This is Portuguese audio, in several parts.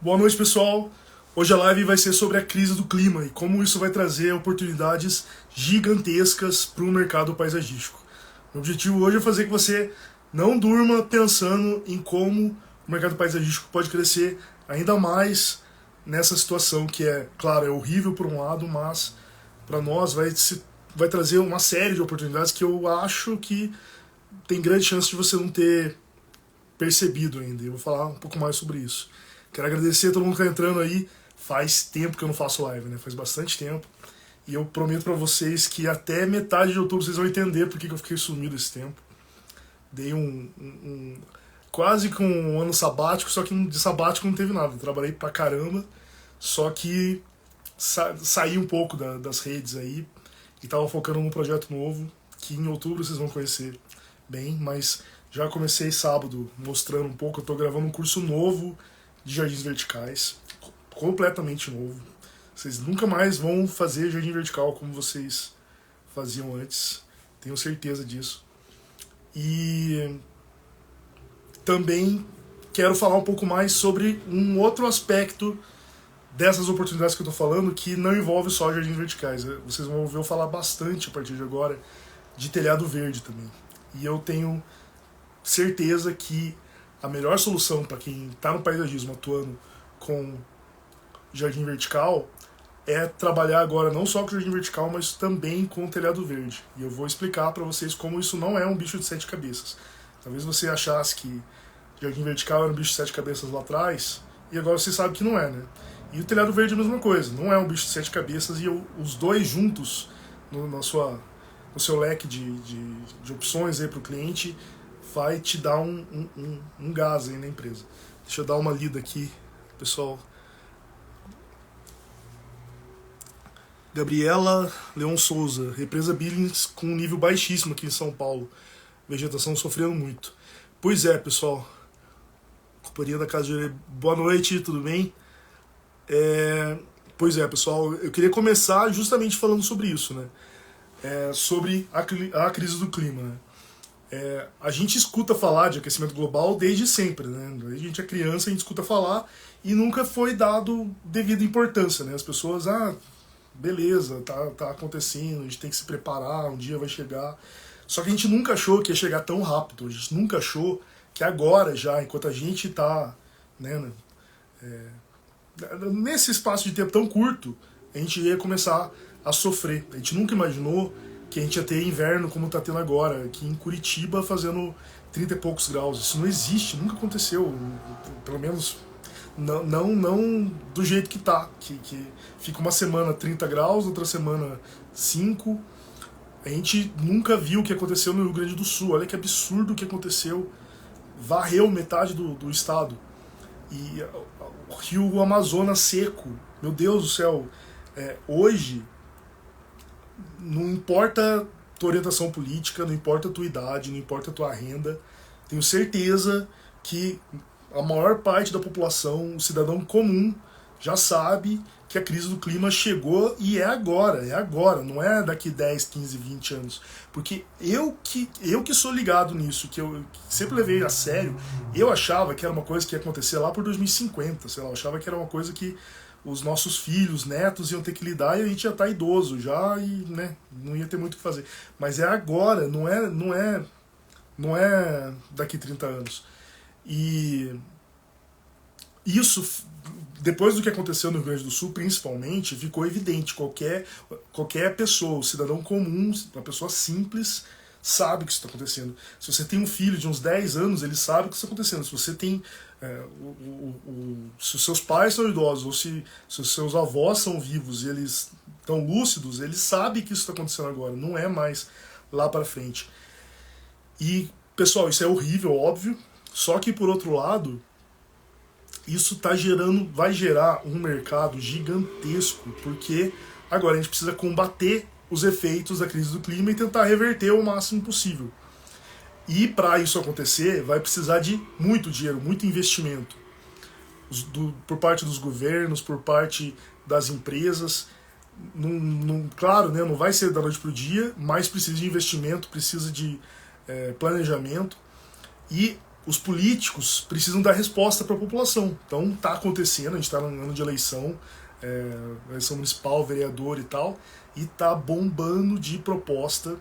Boa noite, pessoal. Hoje a live vai ser sobre a crise do clima e como isso vai trazer oportunidades gigantescas para o mercado paisagístico. O objetivo hoje é fazer que você não durma pensando em como o mercado paisagístico pode crescer ainda mais nessa situação que é, claro, é horrível por um lado, mas para nós vai trazer uma série de oportunidades que eu acho que tem grande chance de você não ter percebido ainda. Eu vou falar um pouco mais sobre isso. Quero agradecer a todo mundo que está entrando aí. Faz tempo que eu não faço live, né? Faz bastante tempo. E eu prometo para vocês que até metade de outubro vocês vão entender por que eu fiquei sumido esse tempo. Dei quase com um ano sabático, só que de sabático não teve nada. Eu trabalhei pra caramba, só que saí um pouco das redes aí e tava focando num projeto novo que em outubro vocês vão conhecer bem, mas já comecei sábado mostrando um pouco. Eu tô gravando um curso novo de jardins verticais, completamente novo. Vocês nunca mais vão fazer jardim vertical como vocês faziam antes, tenho certeza disso. E também quero falar um pouco mais sobre um outro aspecto dessas oportunidades que eu estou falando, que não envolve só jardins verticais. Vocês vão ouvir eu falar bastante a partir de agora de telhado verde também. E eu tenho certeza que a melhor solução para quem está no paisagismo atuando com jardim vertical é trabalhar agora não só com jardim vertical, mas também com telhado verde. E eu vou explicar para vocês como isso não é um bicho de 7 cabeças. Talvez você achasse que jardim vertical era um bicho de 7 cabeças lá atrás, e agora você sabe que não é, né? E o telhado verde é a mesma coisa, não é um bicho de 7 cabeças, e os dois juntos no seu leque de opções para o cliente vai te dar um gás aí na empresa. Deixa eu dar uma lida aqui, pessoal. Gabriela Leon Souza, represa Billings com um nível baixíssimo aqui em São Paulo. Vegetação sofrendo muito. Pois é, pessoal. Companhia da Casa de Orelha. Boa noite, tudo bem? Pois é, pessoal. Eu queria começar justamente falando sobre isso, né? Sobre a crise do clima, né? A gente escuta falar de aquecimento global desde sempre, né? Desde a gente é criança, a gente escuta falar e nunca foi dado devida importância, né? As pessoas, beleza, tá acontecendo, a gente tem que se preparar, um dia vai chegar. Só que a gente nunca achou que ia chegar tão rápido, a gente nunca achou que agora já, enquanto a gente tá, né, nesse espaço de tempo tão curto, a gente ia começar a sofrer. A gente nunca imaginou que a gente ia ter inverno como tá tendo agora, aqui em Curitiba fazendo 30 e poucos graus. Isso não existe, nunca aconteceu, pelo menos não do jeito que tá, que fica uma semana 30 graus, outra semana 5. A gente nunca viu o que aconteceu no Rio Grande do Sul. Olha que absurdo o que aconteceu. Varreu metade do estado. E o rio Amazonas seco. Meu Deus do céu. Hoje, não importa tua orientação política, não importa a tua idade, não importa a tua renda, tenho certeza que a maior parte da população, o cidadão comum, já sabe que a crise do clima chegou e é agora, não é daqui 10, 15, 20 anos. Porque eu que sou ligado nisso, que eu sempre levei a sério, eu achava que era uma coisa que ia acontecer lá por 2050, sei lá, eu achava que era uma coisa que os nossos filhos, netos iam ter que lidar e a gente já tá idoso já e, né, não ia ter muito o que fazer. Mas é agora, não é daqui 30 anos. E isso, depois do que aconteceu no Rio Grande do Sul, principalmente, ficou evidente. Qualquer pessoa, o cidadão comum, uma pessoa simples, sabe o que isso está acontecendo. Se você tem um filho de uns 10 anos, ele sabe o que está acontecendo. Se você tem se os seus pais são idosos ou se os seus avós são vivos e eles estão lúcidos, eles sabem que isso está acontecendo agora, não é mais lá para frente. E, pessoal, isso é horrível, óbvio, só que por outro lado, isso vai gerar um mercado gigantesco, porque agora a gente precisa combater os efeitos da crise do clima e tentar reverter o máximo possível. E para isso acontecer, vai precisar de muito dinheiro, muito investimento. Por parte dos governos, por parte das empresas. Claro, né, não vai ser da noite para o dia, mas precisa de investimento, precisa de planejamento. E os políticos precisam dar resposta para a população. Então está acontecendo, a gente está no ano de eleição, eleição municipal, vereador e tal, e está bombando de proposta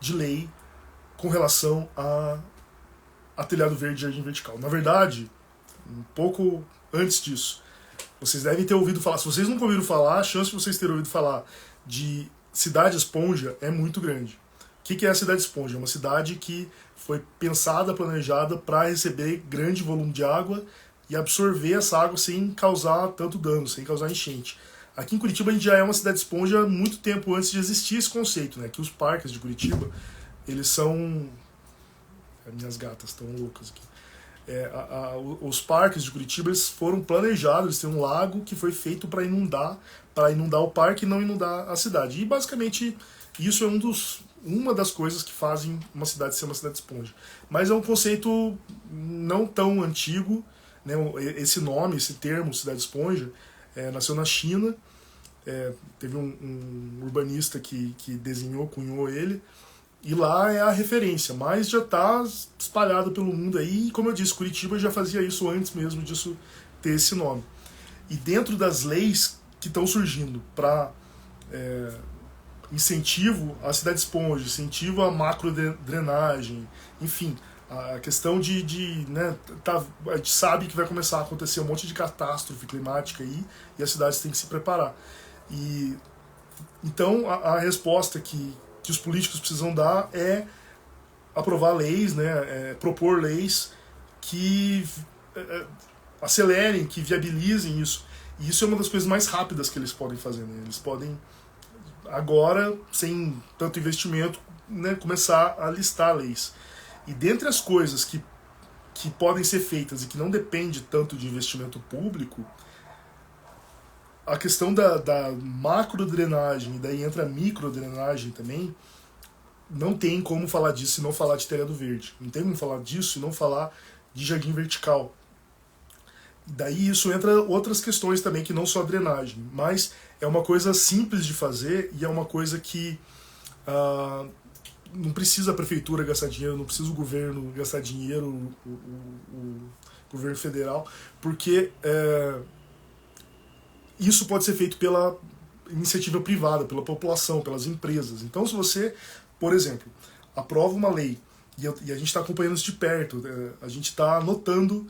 de lei com relação a telhado verde e jardim vertical. Na verdade, um pouco antes disso, vocês devem ter ouvido falar, se vocês nunca ouviram falar, a chance de vocês terem ouvido falar de cidade esponja é muito grande. O que é a cidade esponja? É uma cidade que foi pensada, planejada para receber grande volume de água e absorver essa água sem causar tanto dano, sem causar enchente. Aqui em Curitiba a gente já é uma cidade esponja há muito tempo antes de existir esse conceito, né? Que os parques de Curitiba, eles são... Minhas gatas estão loucas aqui. Os parques de Curitiba, eles foram planejados, eles têm um lago que foi feito para inundar o parque e não inundar a cidade. E basicamente isso é uma das coisas que fazem uma cidade ser uma cidade esponja. Mas é um conceito não tão antigo, né? Esse nome, esse termo, cidade esponja, nasceu na China. Teve um urbanista que cunhou ele, e lá é a referência, mas já está espalhado pelo mundo aí, e como eu disse, Curitiba já fazia isso antes mesmo disso ter esse nome. E dentro das leis que estão surgindo para incentivo à cidade esponja, incentivo à macro drenagem, enfim, a questão né, a gente sabe que vai começar a acontecer um monte de catástrofe climática aí, e as cidades têm que se preparar. E então a resposta que os políticos precisam dar é aprovar leis, né, propor leis que acelerem, que viabilizem isso. E isso é uma das coisas mais rápidas que eles podem fazer, né? Eles podem agora, sem tanto investimento, né, começar a listar leis. E dentre as coisas que podem ser feitas e que não depende tanto de investimento público, a questão da macro drenagem, e daí entra a micro drenagem também, não tem como falar disso e não falar de telhado verde. Não tem como falar disso e não falar de jardim vertical. Daí isso entra outras questões também, que não só a drenagem, mas é uma coisa simples de fazer e é uma coisa que não precisa a prefeitura gastar dinheiro, não precisa o governo gastar dinheiro, o governo federal, porque isso pode ser feito pela iniciativa privada, pela população, pelas empresas. Então, se você, por exemplo, aprova uma lei, e a gente está acompanhando isso de perto, a gente está anotando,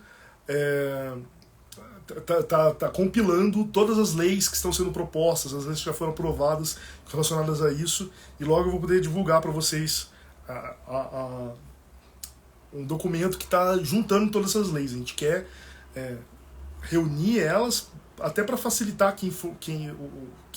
tá compilando todas as leis que estão sendo propostas, as leis que já foram aprovadas relacionadas a isso, e logo eu vou poder divulgar para vocês um documento que está juntando todas essas leis. A gente quer reunir elas até para facilitar quem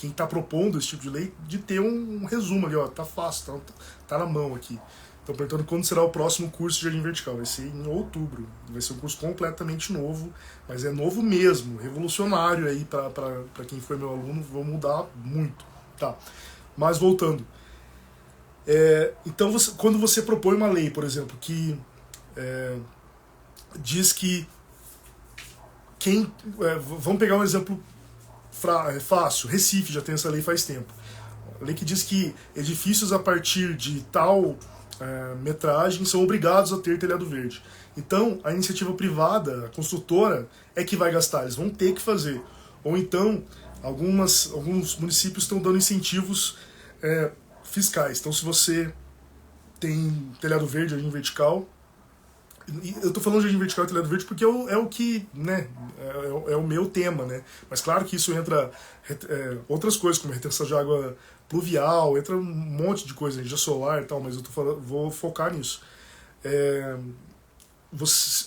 está propondo esse tipo de lei, de ter um resumo ali, ó, tá fácil, tá na mão aqui. Estão perguntando quando será o próximo curso de jardim vertical. Vai ser em outubro. Vai ser um curso completamente novo, mas é novo mesmo, revolucionário aí para quem foi meu aluno, vou mudar muito. Tá. Mas voltando. Então, quando você propõe uma lei, por exemplo, que diz que vamos pegar um exemplo fácil. Recife já tem essa lei faz tempo. A lei que diz que edifícios a partir de tal metragem são obrigados a ter telhado verde. Então, a iniciativa privada, a construtora, é que vai gastar, eles vão ter que fazer. Ou então, alguns municípios estão dando incentivos fiscais. Então, se você tem telhado verde, jardim vertical, e eu estou falando de jardim vertical e telhado verde porque é o que, né, é o meu tema, né? Mas claro que isso entra outras coisas, como retenção de água pluvial, entra um monte de coisa, energia solar e tal, mas vou focar nisso.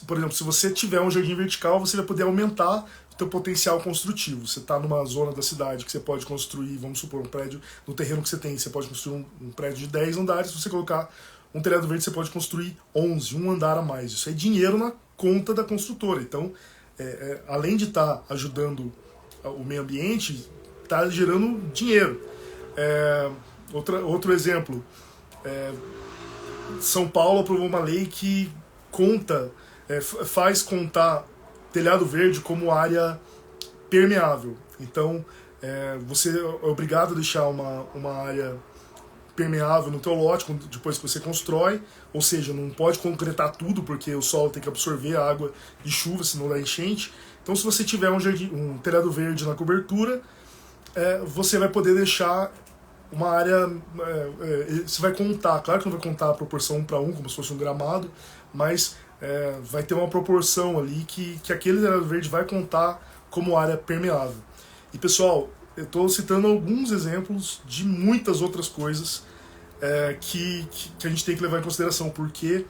Por exemplo, se você tiver um jardim vertical, você vai poder aumentar o seu potencial construtivo. Você está numa zona da cidade que você pode construir, vamos supor, um prédio, no terreno que você pode construir um prédio de 10 andares, se você colocar um telhado verde, você pode construir 11, um andar a mais. Isso é dinheiro na conta da construtora. Então, além de estar ajudando o meio ambiente, está gerando dinheiro. Outro exemplo, São Paulo aprovou uma lei que faz contar telhado verde como área permeável. Então, você é obrigado a deixar uma área permeável no teu lote depois que você constrói, ou seja, não pode concretar tudo porque o solo tem que absorver a água de chuva, senão dá enchente. Então se você tiver um telhado verde na cobertura, você vai poder deixar uma área, você vai contar, claro que não vai contar a proporção 1 para 1, como se fosse um gramado, mas vai ter uma proporção ali que aquele telhado verde vai contar como área permeável. E pessoal, eu estou citando alguns exemplos de muitas outras coisas que a gente tem que levar em consideração, porque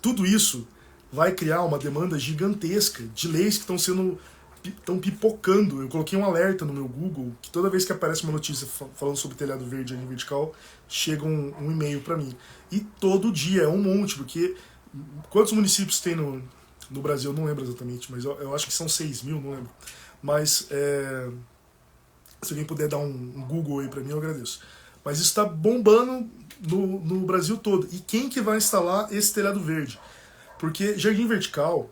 tudo isso vai criar uma demanda gigantesca de leis que estão pipocando. Eu coloquei um alerta no meu Google que toda vez que aparece uma notícia falando sobre telhado verde em vertical, chega um e-mail para mim. E todo dia é um monte, porque quantos municípios tem no Brasil? Eu não lembro exatamente, mas eu acho que são 6 mil, não lembro. Mas se alguém puder dar um Google aí para mim, eu agradeço. Mas isso está bombando no Brasil todo. E quem que vai instalar esse telhado verde? Porque jardim vertical,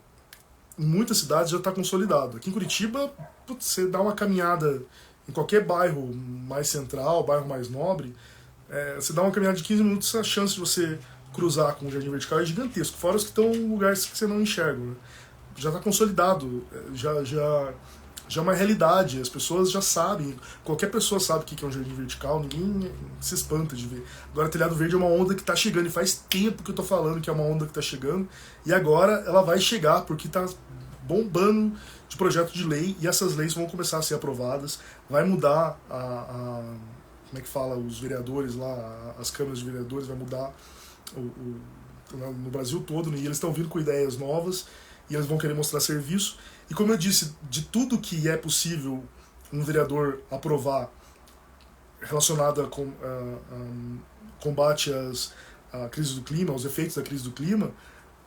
em muitas cidades já está consolidado. Aqui em Curitiba, você dá uma caminhada em qualquer bairro mais central, bairro mais nobre, você dá uma caminhada de 15 minutos, a chance de você cruzar com o jardim vertical é gigantesco. Fora os que estão em lugares que você não enxerga. Né? Já está consolidado, já é uma realidade, as pessoas já sabem, qualquer pessoa sabe o que é um jardim vertical, ninguém se espanta de ver. Agora, telhado verde é uma onda que está chegando, e faz tempo que eu estou falando que é uma onda que está chegando, e agora ela vai chegar, porque está bombando de projeto de lei, e essas leis vão começar a ser aprovadas, vai mudar como é que fala, os vereadores lá, as câmaras de vereadores, vai mudar no Brasil todo, né? E eles estão vindo com ideias novas, e eles vão querer mostrar serviço. E como eu disse, de tudo que é possível um vereador aprovar relacionado a combate à crise do clima, aos efeitos da crise do clima,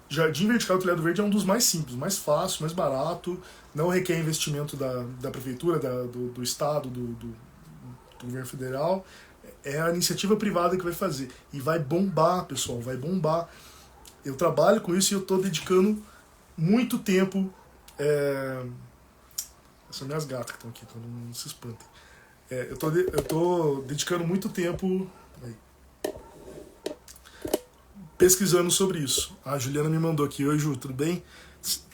jardim vertical e telhado verde é um dos mais simples, mais fácil, mais barato, não requer investimento da prefeitura, do estado, do governo federal. É a iniciativa privada que vai fazer. E vai bombar, pessoal, vai bombar. Eu trabalho com isso e eu estou dedicando muito tempo. São minhas gatas que estão aqui, então não se espantem. Eu tô dedicando muito tempo pesquisando sobre isso. A Juliana me mandou aqui: oi Ju, tudo bem?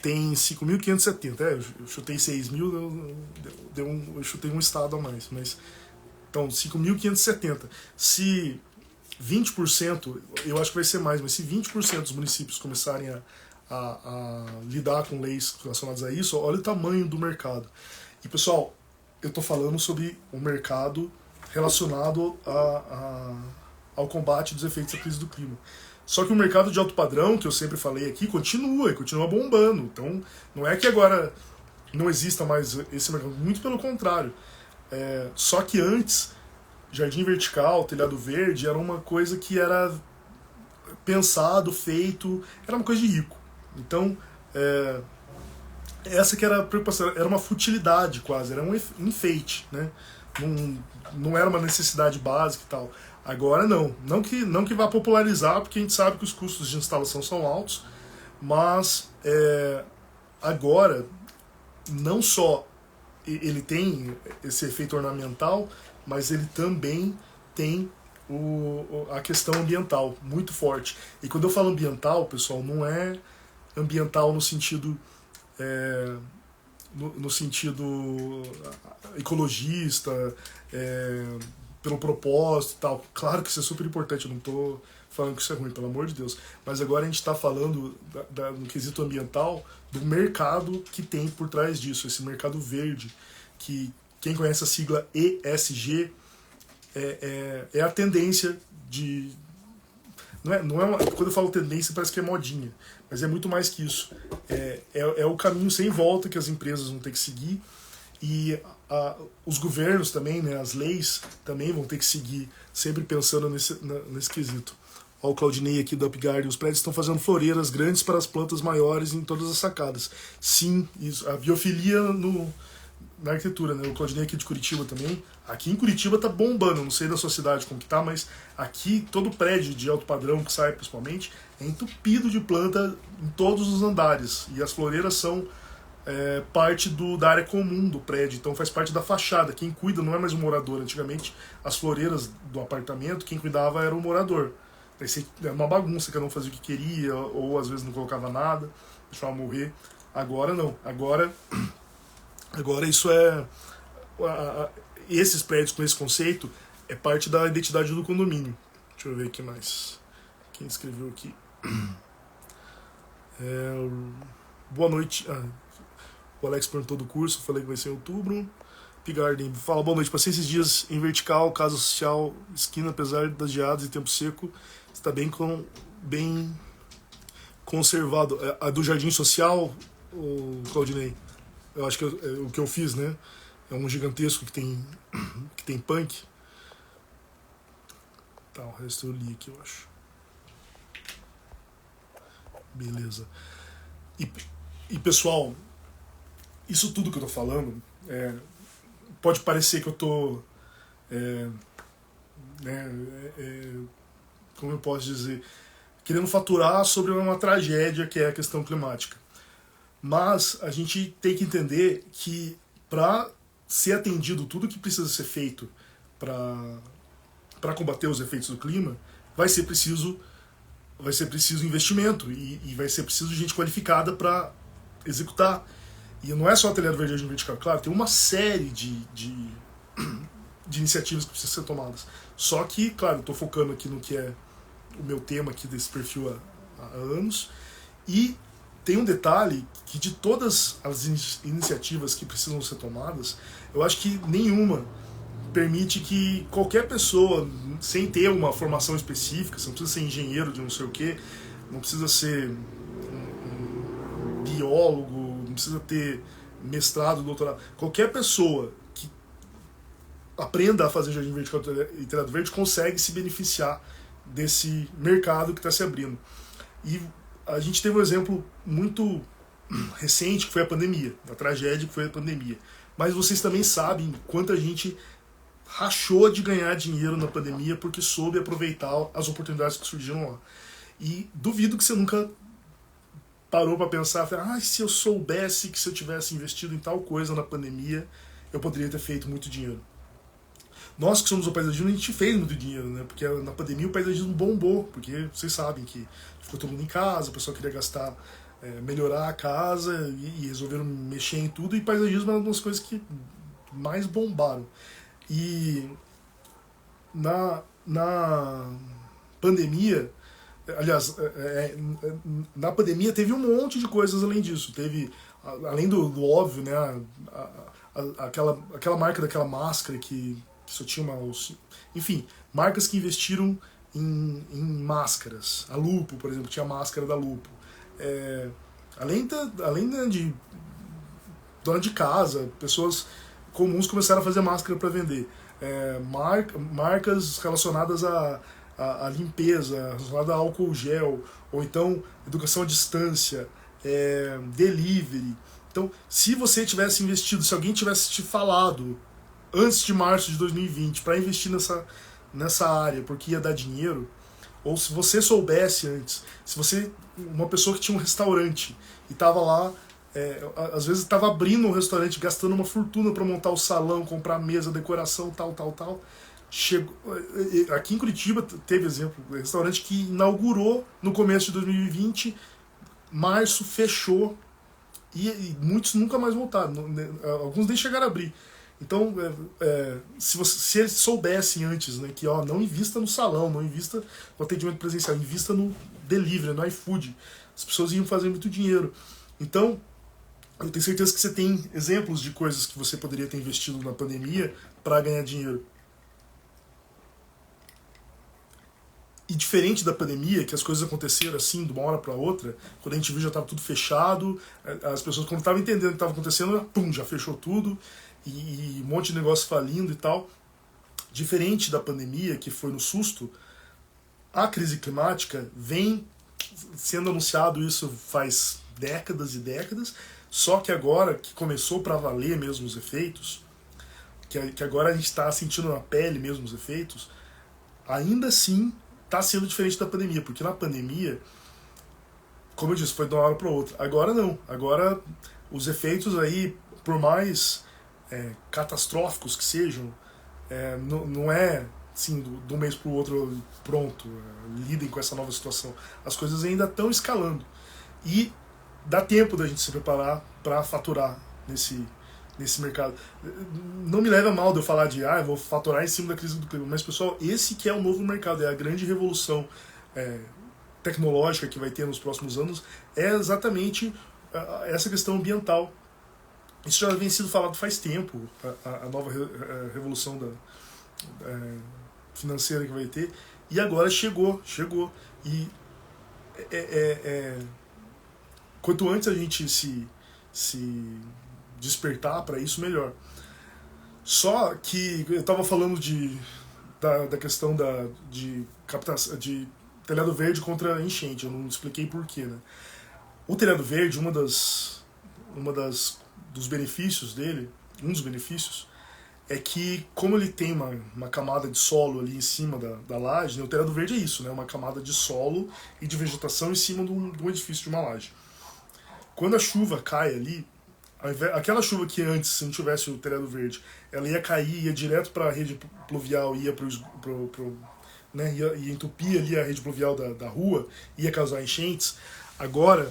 Tem 5.570. Eu chutei 6.000, eu chutei um estado a mais. Mas, então, 5.570. Se 20%, eu acho que vai ser mais, mas se 20% dos municípios começarem a lidar com leis relacionadas a isso, olha o tamanho do mercado. E pessoal, eu estou falando sobre um mercado relacionado ao combate dos efeitos da crise do clima. Só que o mercado de alto padrão, que eu sempre falei aqui, continua bombando. Então, não é que agora não exista mais esse mercado, muito pelo contrário. Só que antes, jardim vertical, telhado verde, era uma coisa que era pensado, feito, era uma coisa de rico. Então, essa que era a preocupação, era uma futilidade quase, era um enfeite, né? Não era uma necessidade básica e tal. Agora não que vá popularizar, porque a gente sabe que os custos de instalação são altos, mas agora não só ele tem esse efeito ornamental, mas ele também tem a questão ambiental muito forte. E quando eu falo ambiental, pessoal, não é ambiental no sentido ecologista, pelo propósito e tal. Claro que isso é super importante, eu não estou falando que isso é ruim, pelo amor de Deus. Mas agora a gente está falando no quesito ambiental do mercado que tem por trás disso, esse mercado verde, que quem conhece a sigla ESG é a tendência de... quando eu falo tendência parece que é modinha, mas é muito mais que isso. É o caminho sem volta que as empresas vão ter que seguir, e os governos também, né, as leis também vão ter que seguir, sempre pensando nesse quesito. Olha o Claudinei aqui do UpGarden: os prédios estão fazendo floreiras grandes para as plantas maiores em todas as sacadas. Sim, isso, a biofilia na arquitetura, né? O Claudinei aqui de Curitiba também. Aqui em Curitiba tá bombando, não sei da sua cidade como que tá, mas aqui todo prédio de alto padrão que sai principalmente é entupido de planta em todos os andares. E as floreiras são parte da área comum do prédio, então faz parte da fachada. Quem cuida não é mais o morador. Antigamente, as floreiras do apartamento, quem cuidava era o morador. Era uma bagunça, cada um fazia o que queria, ou às vezes não colocava nada, deixava morrer. Agora não. Agora isso esses prédios com esse conceito é parte da identidade do condomínio. Deixa eu ver aqui mais. Quem escreveu aqui? Boa noite. O Alex perguntou do curso, falei que vai ser em outubro. Pigarden fala, boa noite. Passei esses dias em vertical, casa social, esquina, apesar das geadas e tempo seco, está bem conservado. A do Jardim Social, o Claudinei, eu acho que o que eu fiz, né? É um gigantesco que tem punk. Tá, o resto eu li aqui, eu acho. Beleza. E pessoal, isso tudo que eu tô falando, pode parecer que eu tô... como eu posso dizer? Querendo faturar sobre uma tragédia que é a questão climática. Mas a gente tem que entender que para ser atendido tudo que precisa ser feito para combater os efeitos do clima, vai ser preciso investimento e vai ser preciso gente qualificada para executar. E não é só a telhado verde e vertical, claro, tem uma série de iniciativas que precisam ser tomadas. Só que, claro, eu estou focando aqui no que é o meu tema aqui desse perfil há anos. E tem um detalhe que de todas as iniciativas que precisam ser tomadas, eu acho que nenhuma permite que qualquer pessoa, sem ter uma formação específica, você não precisa ser engenheiro de não sei o que, não precisa ser um biólogo, não precisa ter mestrado, doutorado, qualquer pessoa que aprenda a fazer jardim vertical e telhado verde consegue se beneficiar desse mercado que está se abrindo. E a gente teve um exemplo muito recente, que foi a pandemia, a tragédia que foi a pandemia. Mas vocês também sabem quanta gente rachou de ganhar dinheiro na pandemia porque soube aproveitar as oportunidades que surgiram lá. E duvido que você nunca parou para pensar, se eu soubesse que se eu tivesse investido em tal coisa na pandemia, eu poderia ter feito muito dinheiro. Nós que somos o paisagismo, a gente fez muito dinheiro, né? Porque na pandemia o paisagismo bombou, porque vocês sabem que ficou todo mundo em casa, o pessoal queria gastar, melhorar a casa e resolveram mexer em tudo, e paisagismo é uma das coisas que mais bombaram. E na pandemia, aliás, na pandemia teve um monte de coisas além disso. Teve, além do óbvio, né, aquela marca daquela máscara que só tinha enfim, marcas que investiram em máscaras. A Lupo, por exemplo, tinha a máscara da Lupo. Além de dona de casa, pessoas comuns começaram a fazer máscara para vender. Marcas relacionadas à limpeza, relacionadas a álcool gel, ou então educação à distância, delivery. Então, se você tivesse investido, se alguém tivesse te falado antes de março de 2020 para investir nessa área porque ia dar dinheiro, ou se você soubesse antes, se você, uma pessoa que tinha um restaurante e estava lá, às vezes estava abrindo um restaurante, gastando uma fortuna para montar o salão, comprar mesa, decoração, tal, chegou, aqui em Curitiba teve exemplo, um restaurante que inaugurou no começo de 2020, março fechou e muitos nunca mais voltaram, alguns nem chegaram a abrir. Então, se eles soubessem antes, né, que não invista no salão, não invista no atendimento presencial, invista no delivery, no iFood, as pessoas iam fazer muito dinheiro. Então, eu tenho certeza que você tem exemplos de coisas que você poderia ter investido na pandemia para ganhar dinheiro. E diferente da pandemia, que as coisas aconteceram assim, de uma hora para outra, quando a gente viu já estava tudo fechado, as pessoas quando estavam entendendo o que estava acontecendo, pum, já fechou tudo, e um monte de negócio falindo e tal. Diferente da pandemia, que foi no susto, a crise climática vem sendo anunciado isso faz décadas e décadas, só que agora que começou para valer mesmo os efeitos, que agora a gente está sentindo na pele mesmo os efeitos, ainda assim está sendo diferente da pandemia, porque na pandemia como eu disse, foi de uma hora para outra. Agora não. Agora os efeitos aí, por mais catastróficos que sejam, não é assim, do mês para o outro, pronto, lidem com essa nova situação. As coisas ainda estão escalando. E dá tempo da gente se preparar para faturar nesse mercado. Não me leva a mal de eu falar de eu vou faturar em cima da crise do clima, mas pessoal, esse que é o novo mercado, é a grande revolução tecnológica que vai ter nos próximos anos, é exatamente essa questão ambiental. Isso já vem sido falado faz tempo, a nova revolução financeira que vai ter, e agora chegou. E quanto antes a gente se despertar para isso, melhor. Só que eu estava falando da questão de captação, de telhado verde contra enchente, eu não expliquei porquê, né? O telhado verde, dos benefícios dele, um dos benefícios, é que como ele tem uma camada de solo ali em cima da laje, né, o telhado verde é isso, né, uma camada de solo e de vegetação em cima de um edifício de uma laje. Quando a chuva cai ali, aquela chuva que antes, se não tivesse o telhado verde, ela ia cair, ia direto para a rede pluvial, ia ia entupir ali a rede pluvial da rua, ia causar enchentes. Agora,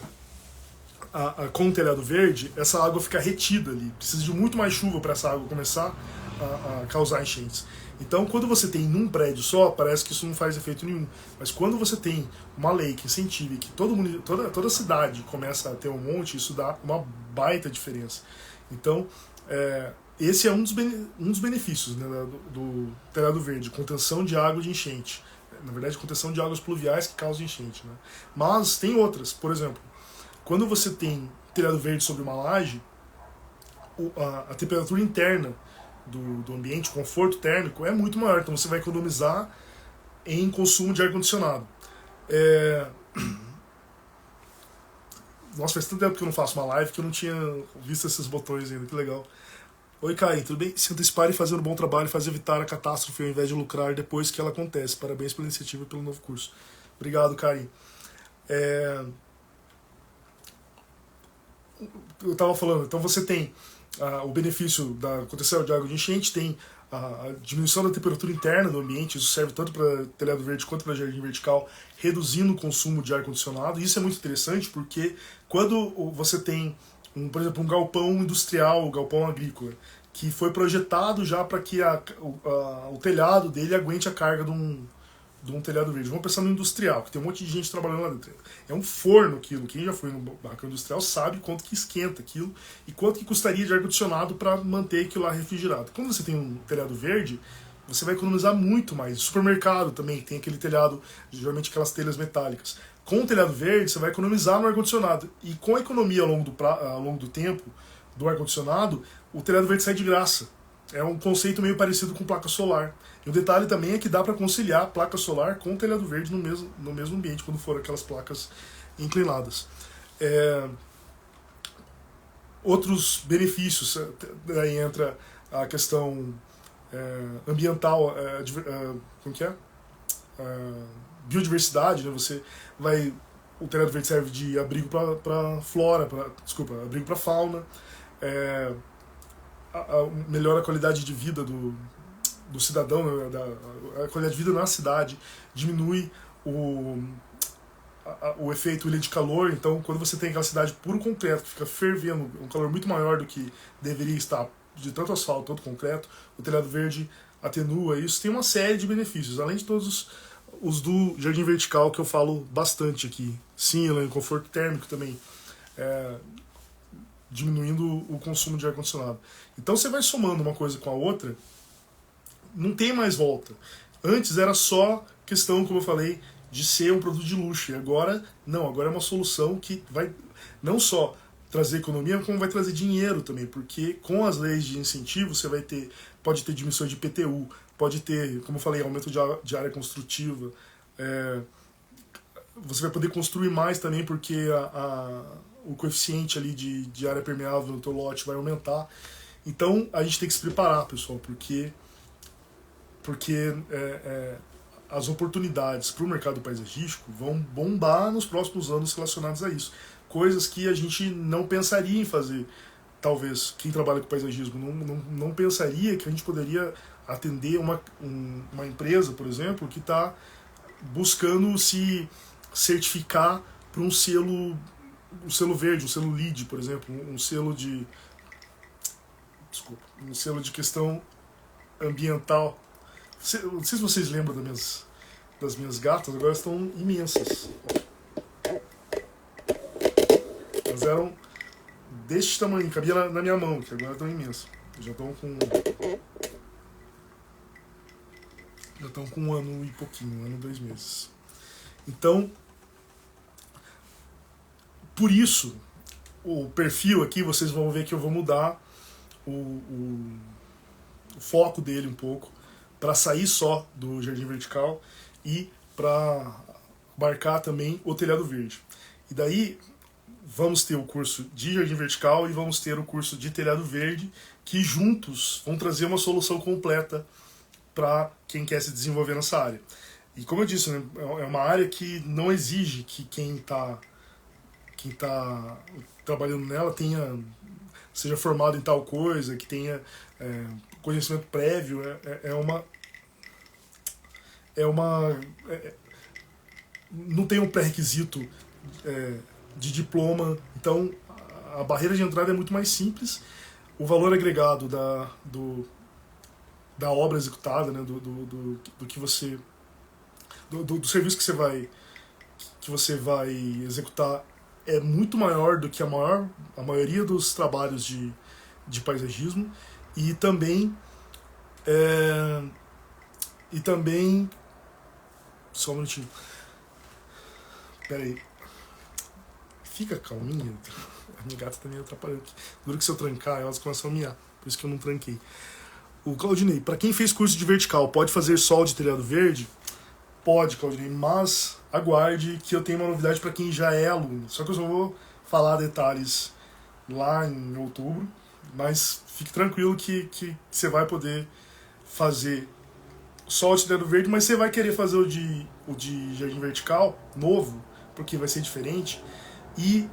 com o telhado verde, essa água fica retida ali. Precisa de muito mais chuva para essa água começar a causar enchentes. Então, quando você tem num prédio só, parece que isso não faz efeito nenhum. Mas quando você tem uma lei que incentive que toda a cidade começa a ter um monte, isso dá uma baita diferença. Então, esse é um dos benefícios, né, do telhado verde, contenção de água de enchente. Na verdade, contenção de águas pluviais que causam enchente, né? Mas tem outras. Por exemplo, quando você tem telhado verde sobre uma laje, a temperatura interna do ambiente, o conforto térmico é muito maior, então você vai economizar em consumo de ar-condicionado. Nossa, faz tanto tempo que eu não faço uma live que eu não tinha visto esses botões ainda, que legal. Oi, Caio, tudo bem? Se antecipar e fazer um bom trabalho e fazer evitar a catástrofe ao invés de lucrar depois que ela acontece. Parabéns pela iniciativa e pelo novo curso. Obrigado, Caio. Eu estava falando, então você tem o benefício da contenção de água de enchente, tem a diminuição da temperatura interna do ambiente, isso serve tanto para telhado verde quanto para jardim vertical, reduzindo o consumo de ar-condicionado. Isso é muito interessante porque quando você tem, por exemplo, um galpão industrial, um galpão agrícola, que foi projetado já para que o telhado dele aguente a carga de um telhado verde. Vamos pensar no industrial, que tem um monte de gente trabalhando lá dentro. É um forno aquilo. Quem já foi no barracão industrial sabe quanto que esquenta aquilo e quanto que custaria de ar-condicionado para manter aquilo lá refrigerado. Quando você tem um telhado verde, você vai economizar muito mais. Supermercado também tem aquele telhado, geralmente aquelas telhas metálicas. Com o telhado verde, você vai economizar no ar-condicionado. E com a economia ao longo do tempo do ar-condicionado, o telhado verde sai de graça. É um conceito meio parecido com placa solar. E o detalhe também é que dá para conciliar placa solar com telhado verde no mesmo ambiente, quando for aquelas placas inclinadas. Outros benefícios, daí entra a questão ambiental, como que é? Biodiversidade, né? O telhado verde serve de abrigo para flora, abrigo para fauna, melhora a qualidade de vida do cidadão, né, a qualidade de vida na cidade, diminui o efeito ilha de calor. Então, quando você tem aquela cidade puro concreto, que fica fervendo, um calor muito maior do que deveria estar, de tanto asfalto, tanto concreto, o telhado verde atenua isso. Tem uma série de benefícios, além de todos os do jardim vertical, que eu falo bastante aqui. Sim, ela é conforto térmico também, diminuindo o consumo de ar-condicionado. Então você vai somando uma coisa com a outra, não tem mais volta. Antes era só questão, como eu falei, de ser um produto de luxo. E agora, não. Agora é uma solução que vai não só trazer economia, como vai trazer dinheiro também. Porque com as leis de incentivo, você pode ter diminuição de IPTU, pode ter, como eu falei, aumento de área construtiva. Você vai poder construir mais também, porque o coeficiente ali de área permeável no teu lote vai aumentar. Então, a gente tem que se preparar, pessoal, porque as oportunidades para o mercado paisagístico vão bombar nos próximos anos relacionadas a isso. Coisas que a gente não pensaria em fazer. Talvez quem trabalha com paisagismo não pensaria que a gente poderia atender uma empresa, por exemplo, que está buscando se certificar para um selo verde, um selo LEED, por exemplo, um selo de um selo de questão ambiental. Não sei se vocês lembram das minhas gatas, agora estão imensas. Elas eram deste tamanho, cabia na minha mão, que agora estão imensas. Já estão com 1 ano e pouquinho, 1 ano e 2 meses. Então, por isso, o perfil aqui, vocês vão ver que eu vou mudar o foco dele um pouco, para sair só do jardim vertical e para abarcar também o telhado verde. E daí vamos ter o curso de jardim vertical e vamos ter o curso de telhado verde, que juntos vão trazer uma solução completa para quem quer se desenvolver nessa área. E como eu disse, né, é uma área que não exige que quem tá trabalhando nela seja formado em tal coisa, que tenha conhecimento prévio. Não tem um pré-requisito de diploma, então a barreira de entrada é muito mais simples. O valor agregado da obra executada, né, do que você do serviço que você vai executar é muito maior do que a maioria dos trabalhos de paisagismo. E também só um minutinho, pera aí, fica calminha, a minha gata tá meio atrapalhando aqui. Duro que se eu trancar elas começam a miar, por isso que eu não tranquei. O Claudinei, para quem fez curso de vertical, pode fazer sol de telhado verde? Pode, Claudinei, mas aguarde que eu tenho uma novidade para quem já é aluno. Só que eu só vou falar detalhes lá em outubro, mas fique tranquilo que você vai poder fazer sol de telhado verde, mas você vai querer fazer o de jardim vertical novo, porque vai ser diferente, e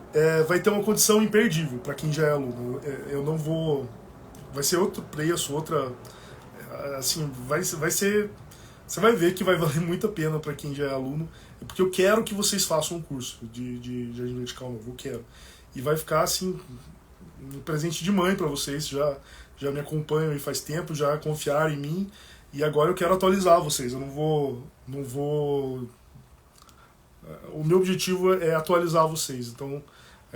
vai ter uma condição imperdível para quem já é aluno. Eu não vou... Vai ser outro preço, outra... Assim, vai ser... Você vai ver que vai valer muito a pena para quem já é aluno, porque eu quero que vocês façam um curso de jardim vertical novo, eu quero. E vai ficar, assim, um presente de mãe para vocês, já me acompanham aí faz tempo, já confiaram em mim, e agora eu quero atualizar vocês. Eu não vou... O meu objetivo é atualizar vocês, então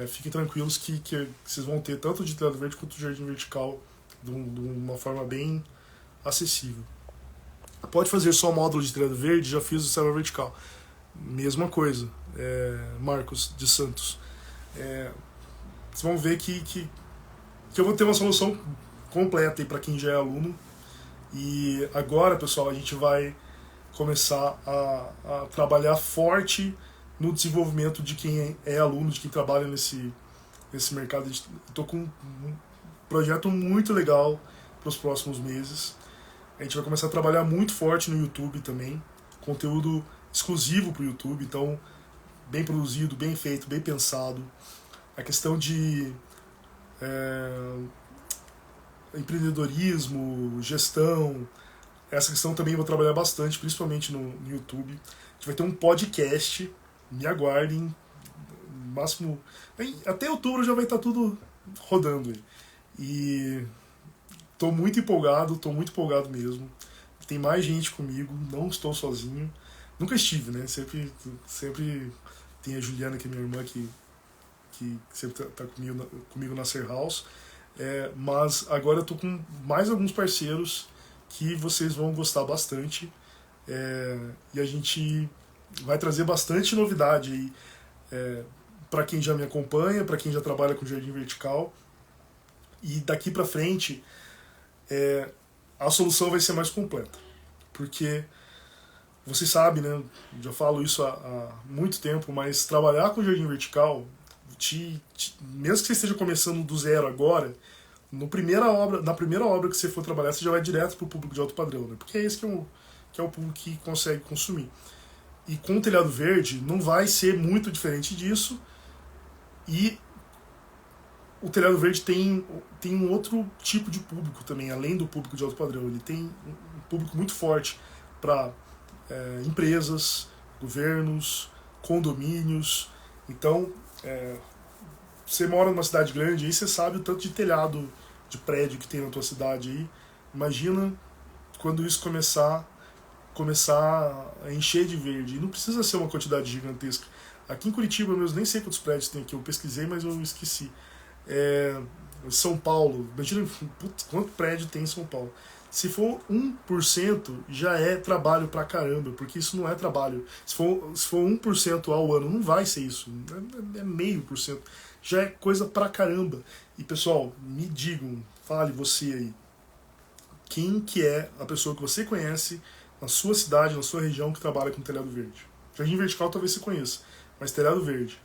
fiquem tranquilos que vocês vão ter tanto de telhado verde quanto de jardim vertical de uma forma bem acessível. Pode fazer só módulo de telhado verde, já fiz o célula vertical. Mesma coisa, Marcos de Santos. Vocês vão ver que eu vou ter uma solução completa para quem já é aluno. E agora, pessoal, a gente vai começar a trabalhar forte no desenvolvimento de quem é aluno, de quem trabalha nesse mercado. Estou com um projeto muito legal para os próximos meses. A gente vai começar a trabalhar muito forte no YouTube também, conteúdo exclusivo para o YouTube, então bem produzido, bem feito, bem pensado. A questão de empreendedorismo, gestão, essa questão também eu vou trabalhar bastante, principalmente no YouTube. A gente vai ter um podcast, me aguardem, no máximo, até outubro já vai estar tudo rodando aí. E tô muito empolgado mesmo. Tem mais gente comigo, não estou sozinho. Nunca estive, né? Sempre tem a Juliana, que é minha irmã, que sempre tá comigo na Ser House. Mas agora eu tô com mais alguns parceiros que vocês vão gostar bastante. E a gente vai trazer bastante novidade aí para quem já me acompanha, para quem já trabalha com jardim vertical. E daqui para frente a solução vai ser mais completa, porque vocês sabem, né, já falo isso há muito tempo, mas trabalhar com jardim vertical, mesmo que você esteja começando do zero agora, na primeira obra que você for trabalhar, você já vai direto para o público de alto padrão, né, porque é esse que que é o público que consegue consumir. E com o telhado verde não vai ser muito diferente disso, e o telhado verde tem um outro tipo de público também, além do público de alto padrão. Ele tem um público muito forte para empresas, governos, condomínios. Então, você mora numa cidade grande, aí você sabe o tanto de telhado de prédio que tem na tua cidade aí. Imagina quando isso começar a encher de verde. E não precisa ser uma quantidade gigantesca. Aqui em Curitiba mesmo, nem sei quantos prédios tem aqui, eu pesquisei, mas eu esqueci. São Paulo, imagina quanto prédio tem em São Paulo. Se for 1%, já é trabalho pra caramba, porque isso não é trabalho. Se for 1% ao ano, não vai ser isso. É 0,5%. Já é coisa pra caramba. E pessoal, me digam, fale você aí, quem que é a pessoa que você conhece na sua cidade, na sua região, que trabalha com telhado verde? Jardim vertical talvez você conheça, mas telhado verde,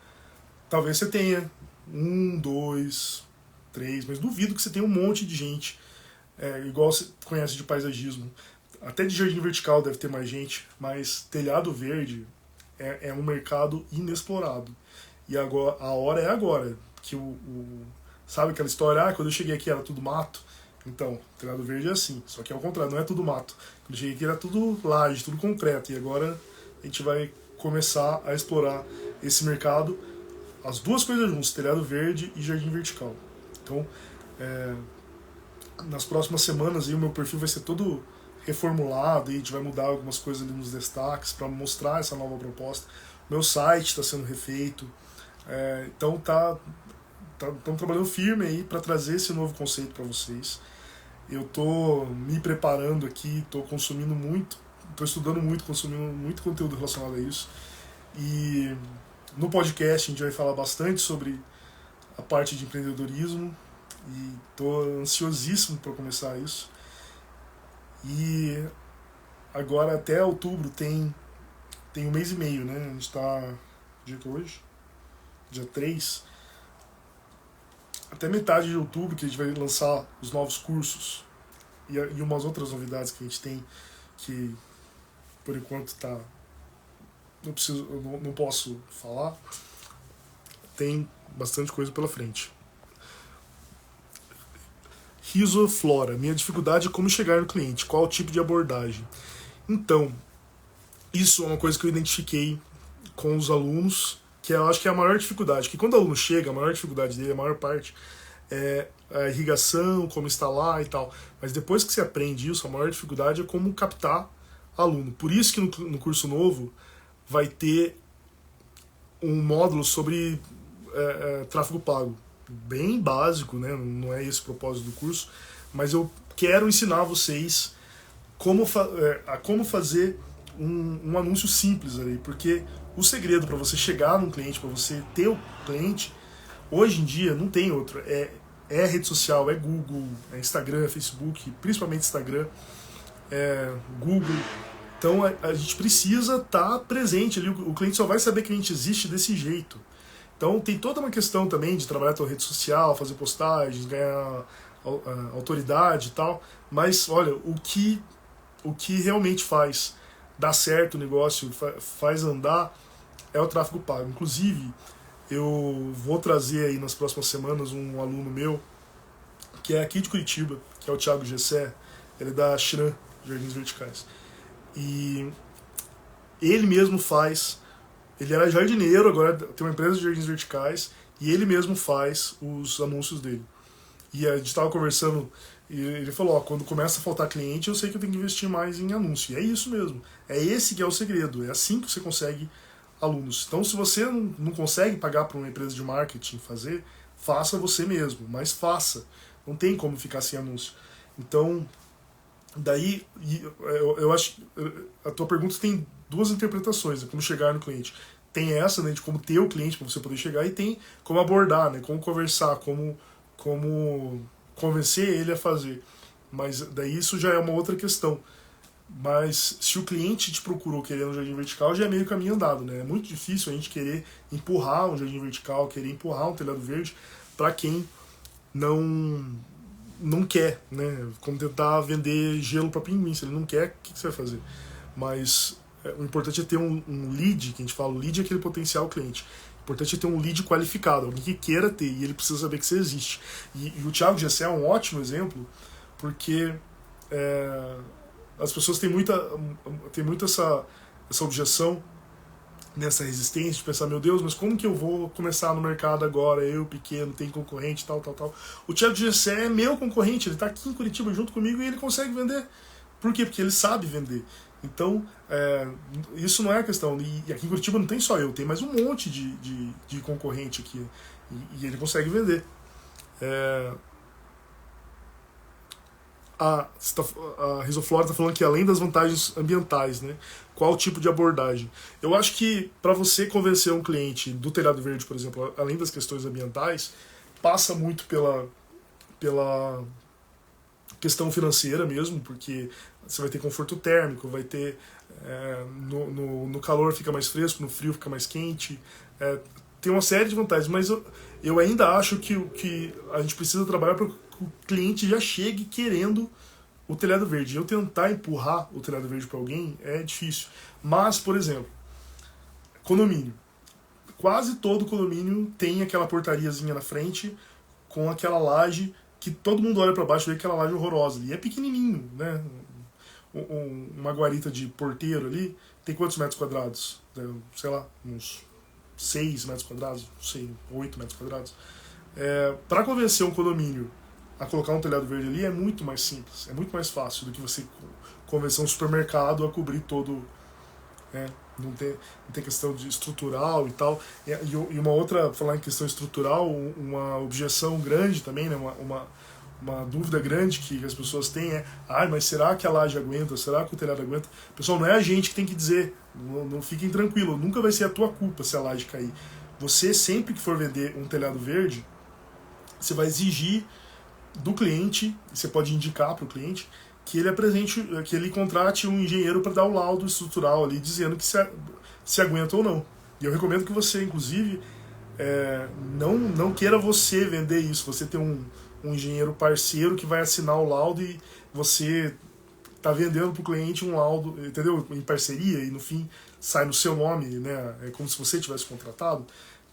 talvez você tenha 1, 2, 3, mas duvido que você tenha um monte de gente, igual você conhece de paisagismo. Até de jardim vertical deve ter mais gente, mas telhado verde é um mercado inexplorado. E agora, a hora é agora, que sabe aquela história, quando eu cheguei aqui era tudo mato? Então, telhado verde é assim, só que é ao contrário, não é tudo mato. Quando eu cheguei aqui era tudo laje, tudo concreto, e agora a gente vai começar a explorar esse mercado, as duas coisas juntas, telhado verde e jardim vertical. Então, nas próximas semanas aí, o meu perfil vai ser todo reformulado, e a gente vai mudar algumas coisas ali nos destaques para mostrar essa nova proposta. Meu site está sendo refeito, então estamos trabalhando firme aí para trazer esse novo conceito para vocês. Eu estou me preparando aqui, estou consumindo muito, estou estudando muito, consumindo muito conteúdo relacionado a isso. E no podcast a gente vai falar bastante sobre a parte de empreendedorismo, e estou ansiosíssimo para começar isso. E agora até outubro tem 1 mês e meio, né? A gente está... dia que é hoje? Dia 3. Até metade de outubro que a gente vai lançar os novos cursos e umas outras novidades que a gente tem, que por enquanto não posso falar. Tem bastante coisa pela frente. Risoflora, minha dificuldade é como chegar no cliente, qual o tipo de abordagem. Então, isso é uma coisa que eu identifiquei com os alunos, que eu acho que é a maior dificuldade, que quando o aluno chega, a maior dificuldade dele, a maior parte, é a irrigação, como instalar e tal. Mas depois que você aprende isso, a maior dificuldade é como captar aluno. Por isso que no curso novo vai ter um módulo sobre tráfego pago. Bem básico, né? Não é esse o propósito do curso, mas eu quero ensinar vocês a como fazer um anúncio simples ali, porque o segredo para você chegar num cliente, para você ter o cliente, hoje em dia não tem outro. É rede social, é Google, é Instagram, é Facebook, principalmente Instagram, Google. Então a gente precisa estar presente ali. O cliente só vai saber que a gente existe desse jeito. Então tem toda uma questão também de trabalhar a tua rede social, fazer postagens, ganhar autoridade e tal. Mas olha, o que realmente faz dar certo o negócio, faz andar, é o tráfego pago. Inclusive, eu vou trazer aí nas próximas semanas um aluno meu, que é aqui de Curitiba, que é o Thiago Gessé, ele é da Shran, Jardins Verticais. E ele mesmo ele era jardineiro, agora tem uma empresa de jardins verticais, e ele mesmo faz os anúncios dele. E a gente estava conversando, e ele falou, quando começa a faltar cliente, eu sei que eu tenho que investir mais em anúncio. E é isso mesmo, é esse que é o segredo, é assim que você consegue alunos. Então, se você não consegue pagar para uma empresa de marketing fazer, faça você mesmo, mas faça. Não tem como ficar sem anúncio. Então, daí, eu acho que a tua pergunta tem duas interpretações, né, como chegar no cliente. Tem essa, né, de como ter o cliente para você poder chegar, e tem como abordar, né, como conversar, como convencer ele a fazer. Mas daí isso já é uma outra questão. Mas se o cliente te procurou querendo um jardim vertical, já é meio caminho andado, né? É muito difícil a gente querer empurrar um jardim vertical, querer empurrar um telhado verde para quem não quer, né? Como tentar vender gelo para pinguim. Se ele não quer, o que você vai fazer? mas o importante é ter um lead, que a gente fala, o lead é aquele potencial cliente. O importante é ter um lead qualificado, alguém que queira ter, e ele precisa saber que você existe. E o Thiago Gessé é um ótimo exemplo, porque as pessoas têm muita essa objeção, nessa resistência de pensar, meu Deus, mas como que eu vou começar no mercado agora, eu pequeno, tem concorrente, tal. O Thiago Gessé é meu concorrente, ele está aqui em Curitiba junto comigo e ele consegue vender. Por quê? Porque ele sabe vender. Então, isso não é a questão. E aqui em Curitiba não tem só eu, tem mais um monte de concorrente aqui. E ele consegue vender. A Risoflora está falando que além das vantagens ambientais, né? Qual tipo de abordagem? Eu acho que para você convencer um cliente do telhado verde, por exemplo, além das questões ambientais, passa muito pela questão financeira mesmo, porque você vai ter conforto térmico, vai ter no calor fica mais fresco, no frio fica mais quente, tem uma série de vantagens, mas eu ainda acho que a gente precisa trabalhar para que o cliente já chegue querendo o telhado verde. Eu tentar empurrar o telhado verde para alguém é difícil. Mas, por exemplo, condomínio. Quase todo condomínio tem aquela portariazinha na frente com aquela laje que todo mundo olha para baixo e vê aquela laje horrorosa. E é pequenininho, né? Uma guarita de porteiro ali tem quantos metros quadrados? Sei lá, uns 6 metros quadrados, não sei, 8 metros quadrados. Para convencer um condomínio a colocar um telhado verde ali é muito mais simples, é muito mais fácil do que você convencer um supermercado a cobrir todo, né? Não tem questão de estrutural e tal. E uma outra, falar em questão estrutural, uma objeção grande também, né? Uma dúvida grande que as pessoas têm mas será que a laje aguenta? Será que o telhado aguenta? Pessoal, não é a gente que tem que dizer, não fiquem tranquilos, nunca vai ser a tua culpa se a laje cair. Você, sempre que for vender um telhado verde, você vai exigir do cliente, você pode indicar para o cliente que ele apresente, que ele contrate um engenheiro para dar o laudo estrutural ali, dizendo que se aguenta ou não. E eu recomendo que você, inclusive, não queira você vender isso, você ter um engenheiro parceiro que vai assinar o laudo e você está vendendo para o cliente um laudo, entendeu? Em parceria, e no fim sai no seu nome, né? É como se você tivesse contratado.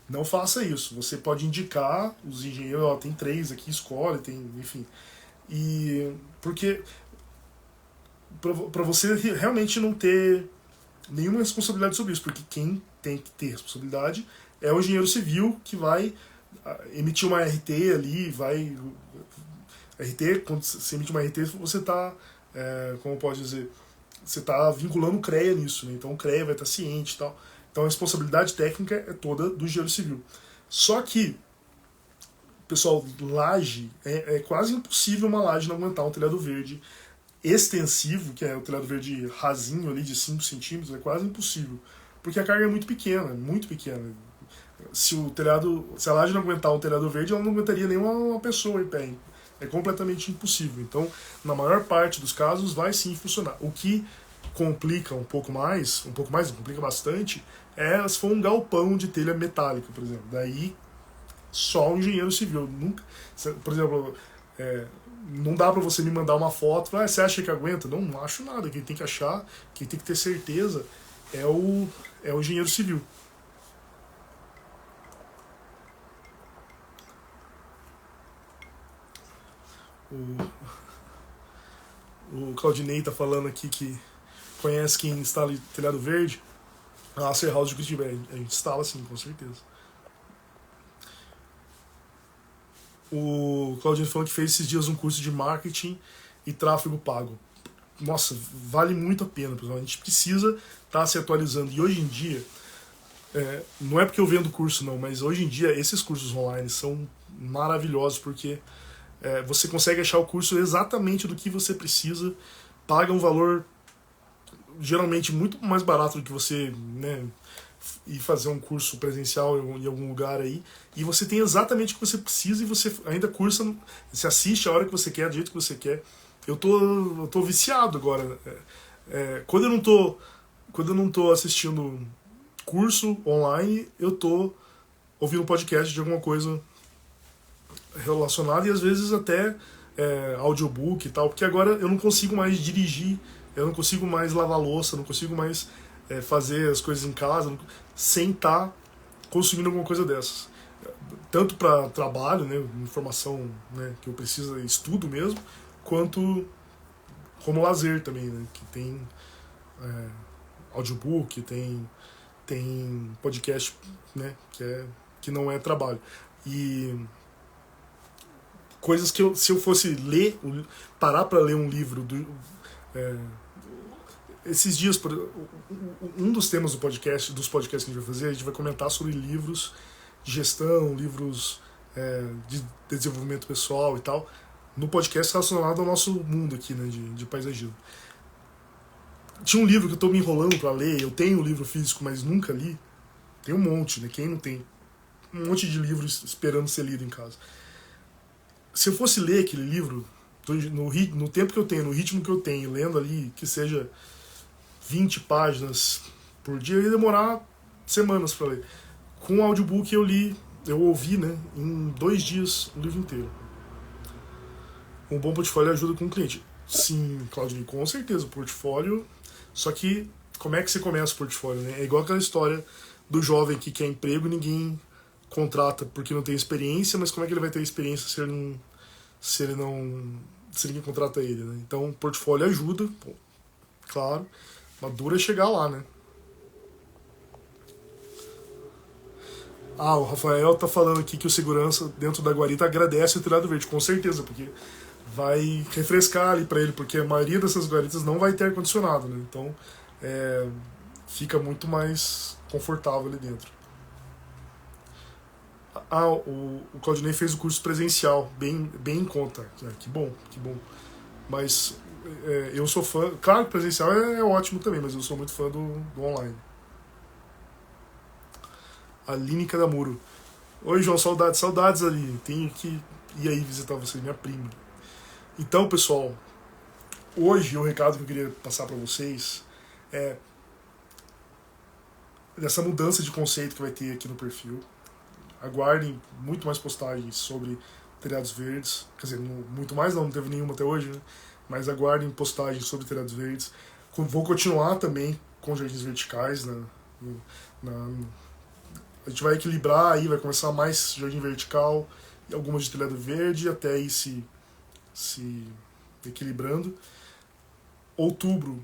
Não faça isso. Você pode indicar os engenheiros, tem 3 aqui, escolhe, enfim. E porque para você realmente não ter nenhuma responsabilidade sobre isso, porque quem tem que ter responsabilidade é o engenheiro civil que vai emitir uma RT ali, quando você emite uma RT, você está, como pode dizer, você está vinculando o CREA nisso, né? Então o CREA vai estar ciente e tal. Então a responsabilidade técnica é toda do engenheiro civil. Só que, pessoal, laje, é quase impossível uma laje não aguentar um telhado verde extensivo, que é o telhado verde rasinho ali de 5 centímetros, é quase impossível. Porque a carga é muito pequena, muito pequena. Se a laje não aguentar um telhado verde, ela não aguentaria nenhuma pessoa em pé. É completamente impossível. Então, na maior parte dos casos, vai sim funcionar. O que complica não complica bastante, se for um galpão de telha metálica, por exemplo. Daí, só o engenheiro civil. Nunca, por exemplo, não dá para você me mandar uma foto, você acha que aguenta? Não acho nada. Quem tem que achar, quem tem que ter certeza é o engenheiro civil. O Claudinei tá falando aqui que conhece quem instala telhado verde. A Acer House de Curitiba, a gente instala sim, com certeza. O Claudinei falou que fez esses dias um curso de marketing e tráfego pago. Nossa, vale muito a pena, pessoal. A gente precisa estar se atualizando. E hoje em dia, não é porque eu vendo curso não, mas hoje em dia esses cursos online são maravilhosos, porque você consegue achar o curso exatamente do que você precisa, paga um valor geralmente muito mais barato do que você, né, ir fazer um curso presencial em algum lugar aí, e você tem exatamente o que você precisa e você ainda cursa, você assiste a hora que você quer, do jeito que você quer. Eu tô viciado agora. Quando eu não tô assistindo curso online, eu tô ouvindo podcast de alguma coisa relacionada, e às vezes até audiobook e tal, porque agora eu não consigo mais dirigir Eu não consigo mais lavar louça, não consigo mais fazer as coisas em casa sem estar consumindo alguma coisa dessas. Tanto para trabalho, né, informação, né, que eu preciso, estudo mesmo, quanto como lazer também, né, que tem audiobook, tem podcast, né, que não é trabalho. E coisas que se eu fosse parar para ler um livro esses dias, um dos temas dos podcasts que a gente vai fazer, a gente vai comentar sobre livros de gestão, livros de desenvolvimento pessoal e tal, no podcast relacionado ao nosso mundo aqui, né, de paisagismo. Tinha um livro que eu tô me enrolando para ler, eu tenho o livro físico, mas nunca li. Tem um monte, né? Quem não tem? Um monte de livros esperando ser lido em casa. Se eu fosse ler aquele livro, no tempo que eu tenho, no ritmo que eu tenho, lendo ali, que seja 20 páginas por dia, eu ia demorar semanas para ler. Com o audiobook eu ouvi, né, em 2 dias o livro inteiro. Um bom portfólio ajuda com o cliente. Sim, Claudinho, com certeza, o portfólio. Só que, como é que você começa o portfólio, né? É igual aquela história do jovem que quer emprego e ninguém contrata porque não tem experiência, mas como é que ele vai ter experiência se ninguém contrata ele, né? Então, o portfólio ajuda, pô, claro, mas dura é chegar lá, né? O Rafael tá falando aqui que o segurança dentro da guarita agradece o telhado verde, com certeza, porque vai refrescar ali para ele, porque a maioria dessas guaritas não vai ter ar-condicionado, né? Então fica muito mais confortável ali dentro. O Claudinei fez o curso presencial, bem em conta. Que bom, que bom. Mas eu sou fã, claro que presencial é ótimo também, mas eu sou muito fã do online. Aline Cadamuro. Oi, João, saudades, Aline. Tenho que ir aí visitar você, minha prima. Então, pessoal, hoje o recado que eu queria passar para vocês é dessa mudança de conceito que vai ter aqui no perfil. Aguardem muito mais postagens sobre telhados verdes. Quer dizer, muito mais não teve nenhuma até hoje, né? Mas aguardem postagens sobre telhados verdes. Vou continuar também com jardins verticais. A gente vai equilibrar aí, vai começar mais jardim vertical e algumas de telhado verde, até aí se equilibrando. Outubro,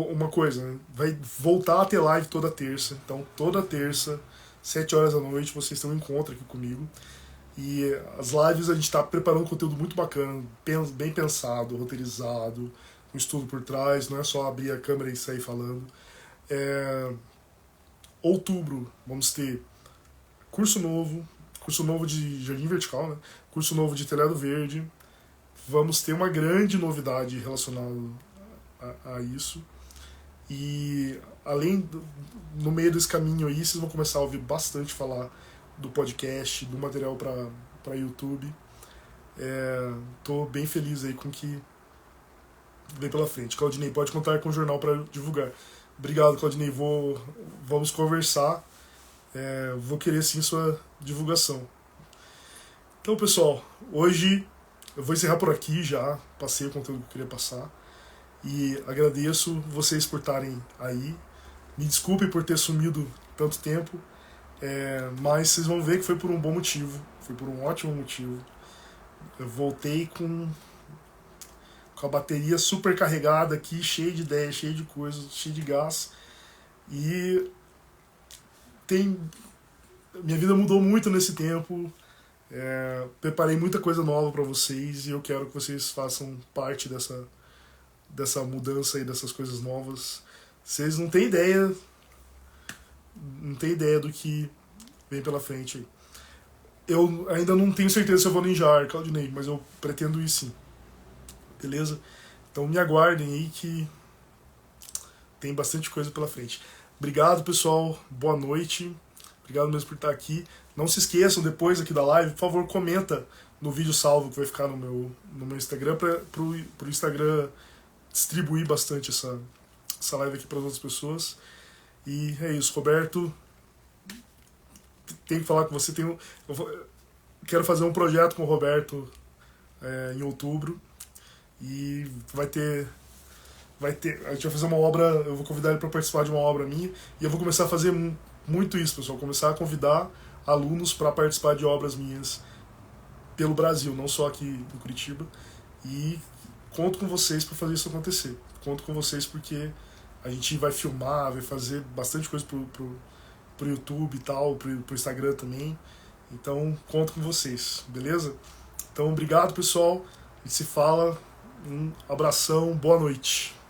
uma coisa, né? Vai voltar a ter live toda terça. Então, toda terça, 7 horas da noite, vocês têm um encontro aqui comigo. E as lives a gente está preparando um conteúdo muito bacana, bem pensado, roteirizado, com estudo por trás, não é só abrir a câmera e sair falando. Outubro, vamos ter curso novo de jardim vertical, né? Curso novo de telhado verde. Vamos ter uma grande novidade relacionada a isso. E no meio desse caminho aí, vocês vão começar a ouvir bastante falar do podcast, do material para YouTube. Tô bem feliz aí com o que vem pela frente. Claudinei, pode contar com o jornal para divulgar. Obrigado, Claudinei. Vamos conversar. Vou querer sim sua divulgação. Então, pessoal, hoje eu vou encerrar por aqui já. Passei o conteúdo que eu queria passar. E agradeço vocês por estarem aí. Me desculpem por ter sumido tanto tempo. Mas vocês vão ver que foi por um bom motivo. Foi por um ótimo motivo. Eu voltei com a bateria super carregada aqui, cheia de ideias, cheia de coisas, cheia de gás. E minha vida mudou muito nesse tempo. Preparei muita coisa nova para vocês e eu quero que vocês façam parte dessa mudança e dessas coisas novas. Vocês não têm ideia do que vem pela frente. Eu ainda não tenho certeza se eu vou no Injar, Claudinei, mas eu pretendo ir sim. Beleza? Então me aguardem aí que tem bastante coisa pela frente. Obrigado, pessoal. Boa noite. Obrigado mesmo por estar aqui. Não se esqueçam, depois aqui da live, por favor, comenta no vídeo salvo que vai ficar no meu Instagram, pro Instagram distribuir bastante essa live aqui para as outras pessoas. E é isso, Roberto. Tenho que falar com você. Quero fazer um projeto com o Roberto em outubro. E vai ter a gente vai fazer uma obra, eu vou convidar ele para participar de uma obra minha, e eu vou começar a fazer muito isso, pessoal, começar a convidar alunos para participar de obras minhas pelo Brasil, não só aqui em Curitiba, e conto com vocês para fazer isso acontecer. Conto com vocês porque a gente vai filmar, vai fazer bastante coisa pro YouTube e tal, pro Instagram também. Então, conto com vocês, beleza? Então, obrigado, pessoal. A gente se fala. Um abração, boa noite.